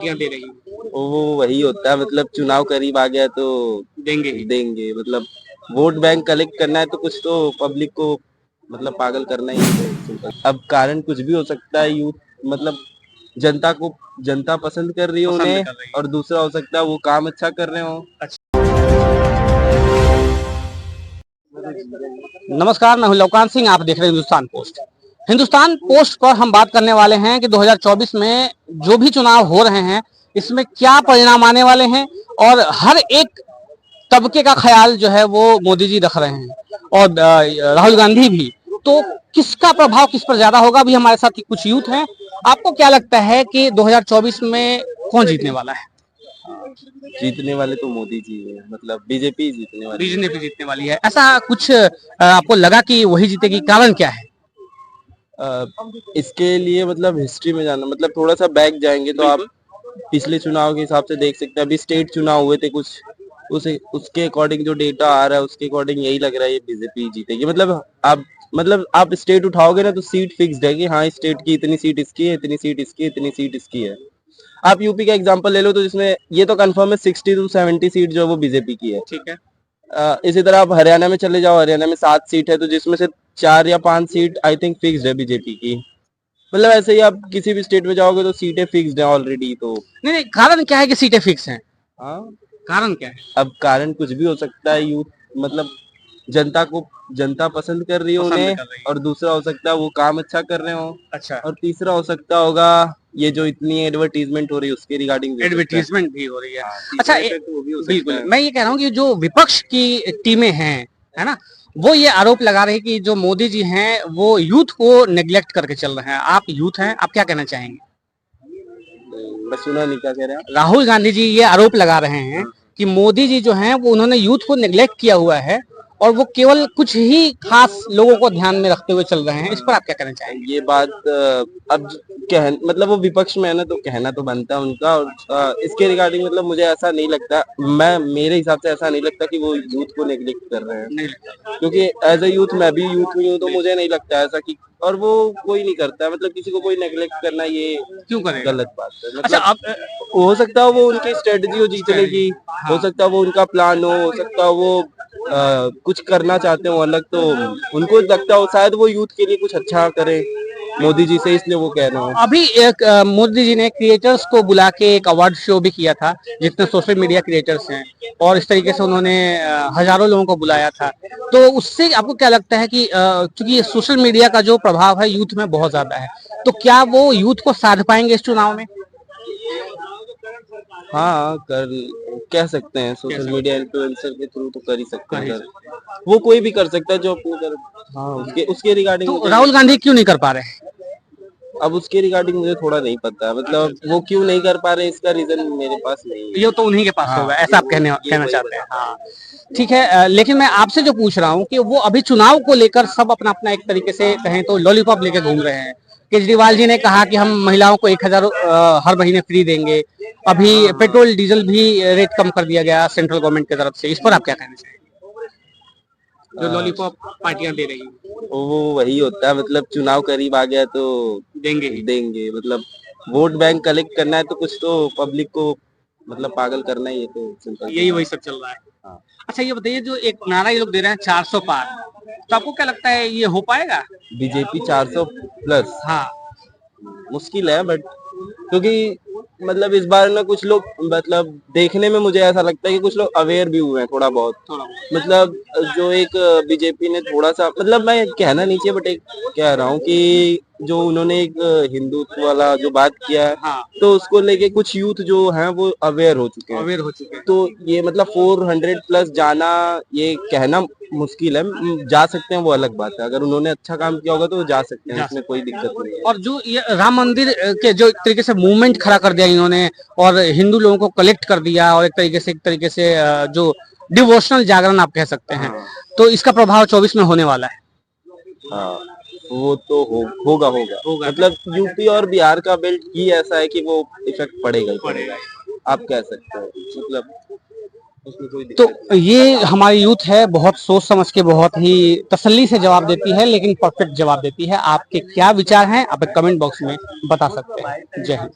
दे रही है। वो वही होता है, मतलब चुनाव करीब आ गया तो देंगे ही। देंगे। मतलब वोट बैंक कलेक्ट करना है तो कुछ तो पब्लिक को मतलब पागल करना ही है, सिंपल। अब कारण कुछ भी हो सकता है। यूथ मतलब जनता पसंद कर रही है पसंद उन्हें, कर रही है। और दूसरा हो सकता है वो काम अच्छा कर रहे हो। अच्छा। नमस्कार, मैं हूं लवकांत सिंह। आप देख रहे हैं हिंदुस्तान पोस्ट। हिंदुस्तान पोस्ट पर हम बात करने वाले हैं कि 2024 में जो भी चुनाव हो रहे हैं, इसमें क्या परिणाम आने वाले हैं, और हर एक तबके का ख्याल जो है वो मोदी जी रख रहे हैं, और राहुल गांधी भी। तो किसका प्रभाव किस पर ज्यादा होगा? अभी हमारे साथ कुछ यूथ हैं। आपको क्या लगता है कि 2024 में कौन जीतने वाला है? जीतने वाले तो मोदी जी है, मतलब बीजेपी जीतने वाली है। बीजेपी जीतने वाली है, ऐसा कुछ आपको लगा कि वही जीतेगी? कारण क्या है? इसके लिए मतलब हिस्ट्री में जाना, मतलब थोड़ा सा बैक जाएंगे तो आप पिछले चुनाव के हिसाब से देख सकते हैं। अभी स्टेट चुनाव हुए थे कुछ, उसके अकॉर्डिंग जो डेटा आ रहा है उसके अकॉर्डिंग यही लग रहा है ये बीजेपी जीतेगी। मतलब आप स्टेट उठाओगे ना तो सीट फिक्स्ड है कि हाँ इस स्टेट की इतनी सीट इसकी है, इतनी सीट इसकी है, इतनी सीट इसकी है। आप यूपी का एग्जांपल ले लो तो जिसमें ये तो कंफर्म है 60 to 70 सीट जो है वो बीजेपी की है। ठीक है। इसी तरह आप हरियाणा में चले जाओ, हरियाणा में 7 सीट है तो जिसमें से 4 या 5 सीट आई थिंक फिक्स्ड है बीजेपी की। मतलब ऐसे ही आप किसी भी स्टेट में जाओगे तो सीटें फिक्स्ड है ऑलरेडी। तो नहीं नहीं, कारण क्या है कि सीटें फिक्स हैं? हाँ, कारण क्या है? अब कारण कुछ भी हो सकता है। यूथ मतलब जनता पसंद कर रही है पसंद उन्हें, कर रही है। और दूसरा हो सकता है वो काम अच्छा कर रहे हो, अच्छा। और तीसरा हो सकता होगा ये जो इतनी एडवर्टीजमेंट हो रही है उसके रिगार्डिंग भी हो सकता है। एडवर्टीजमेंट भी हो रही है। हाँ, अच्छा, तीसरा इफेक्ट वो भी हो सकता बिल्कुल है। मैं ये कह रहा हूँ कि जो विपक्ष की टीमें हैं, है ना, वो ये आरोप लगा रही कि जो मोदी जी हैं वो यूथ को नेग्लेक्ट करके चल रहे हैं। आप यूथ हैं, आप क्या कहना चाहेंगे? मैं सुना नहीं, क्या कह रहे हैं राहुल गांधी जी ये आरोप लगा रहे हैं आप? कि मोदी जी जो हैं वो उन्होंने यूथ को नेग्लेक्ट किया हुआ है, और वो केवल कुछ ही खास लोगों को ध्यान में रखते हुए चल रहे हैं। इस पर आप क्या कहना चाहेंगे? ये बात अब मतलब वो विपक्ष में है ना तो कहना तो बनता है उनका। और इसके रिगार्डिंग मतलब मुझे ऐसा नहीं लगता, मेरे हिसाब से ऐसा नहीं लगता कि वो यूथ को नेग्लेक्ट कर रहे हैं। नहीं। क्योंकि एज ए यूथ मैं भी यूथ में हूँ तो मुझे नहीं लगता ऐसा कि, और वो कोई नहीं करता है। मतलब किसी को कोई नेग्लेक्ट करना ये क्यों करेगा? गलत बात है। अच्छा, मतलब अब हो सकता है वो उनकी स्ट्रेटजी हो जीतने की, हो सकता है वो उनका प्लान हो सकता है वो कुछ करना चाहते हो अलग, तो उनको लगता हो शायद वो यूथ के लिए कुछ अच्छा करे मोदी जी से, इसलिए वो कह रहे हो। अभी एक मोदी जी ने क्रिएटर्स को बुला के एक अवार्ड शो भी किया था, जितने सोशल मीडिया क्रिएटर्स हैं, और इस तरीके से उन्होंने हजारों लोगों को बुलाया था। तो उससे आपको क्या लगता है कि क्योंकि ये सोशल मीडिया का जो प्रभाव है यूथ में बहुत ज्यादा है, तो क्या वो यूथ को साध पाएंगे इस चुनाव में? हाँ, कर कह सकते हैं, सोशल कैसे? मीडिया इन्फ्लुएंसर के थ्रू तो कर ही सकते कर हैं। ही कर सकते हैं। वो कोई भी कर सकता है जो अपनी तरफ। हाँ, उसके उसके रिगार्डिंग तो मुझे, राहुल गांधी क्यों नहीं कर पा रहे हैं? अब उसके रिगार्डिंग मुझे थोड़ा नहीं पता है। मतलब वो क्यों नहीं कर पा रहे इसका रीजन मेरे पास नहीं है। ये तो उन्हीं के पास हाँ, होगा, ये ऐसा आप वो ये कहना वही चाहते हैं? बता हाँ, सकते ठीक है। लेकिन मैं आपसे जो पूछ रहा हूँ कि वो अभी चुनाव को लेकर सब अपना अपना एक तरीके से कहें तो लॉलीपॉप लेके घूम रहे हैं। केजरीवाल जी ने कहा कि हम महिलाओं को 1,000 हर महीने फ्री देंगे। अभी पेट्रोल डीजल भी रेट कम कर दिया गया सेंट्रल गवर्नमेंट की तरफ से। इस पर आप क्या कहना चाहेंगे, जो हैं। लॉलीपॉप पार्टियां दे रही हैं? वो वही होता है, मतलब चुनाव करीब आ गया तो देंगे ही। देंगे। मतलब वोट बैंक कलेक्ट करना है तो कुछ तो पब्लिक को मतलब पागल करना ही है, तो सिंपल सी यही वही बात। सब चल रहा है। हाँ, अच्छा, ये बताइए, जो एक नारा ये लोग दे रहे हैं 400 पार, तो आपको क्या लगता है ये हो पाएगा? बीजेपी 400+। हाँ। मुश्किल है बट, क्योंकि मतलब इस बार ना कुछ लोग, मतलब देखने में मुझे ऐसा लगता है कि कुछ लोग अवेयर भी हुए हैं थोड़ा बहुत। थोड़ा। मतलब जो एक बीजेपी ने थोड़ा सा, मतलब मैं कहना नहीं चाहिए बट एक कह रहा हूँ कि जो उन्होंने एक हिंदुत्व वाला जो बात किया है, हाँ, तो उसको लेके कुछ यूथ जो हैं वो अवेयर हो चुके हैं। अवेयर हो चुके हैं। तो ये मतलब 400+ जाना, ये कहना मुश्किल है। जा सकते हैं वो अलग बात है, अगर उन्होंने अच्छा काम किया होगा तो वो जा सकते हैं, जा इसमें कोई सकते दिक्कत नहीं हैं। है। और जो ये राम मंदिर के जो एक तरीके से मूवमेंट खड़ा कर दिया इन्होंने, और हिंदू लोगों को कलेक्ट कर दिया, और एक तरीके से जो डिवोशनल जागरण आप कह सकते हैं, हाँ, तो इसका प्रभाव 24 में होने वाला है। हाँ, वो तो होगा। होगा ना? मतलब यूपी और बिहार का बेल्ट ही ऐसा है कि वो इफेक्ट पड़ेगा ही पड़ेगा पड़ेगा। ही। आप कह सकते हैं, मतलब उसमें कोई तो दिक्कत नहीं। ये हमारी यूथ है, बहुत सोच समझ के बहुत ही तसल्ली से जवाब देती है, लेकिन परफेक्ट जवाब देती है। आपके क्या विचार हैं आप कमेंट बॉक्स में बता सकते हैं। जय हिंद।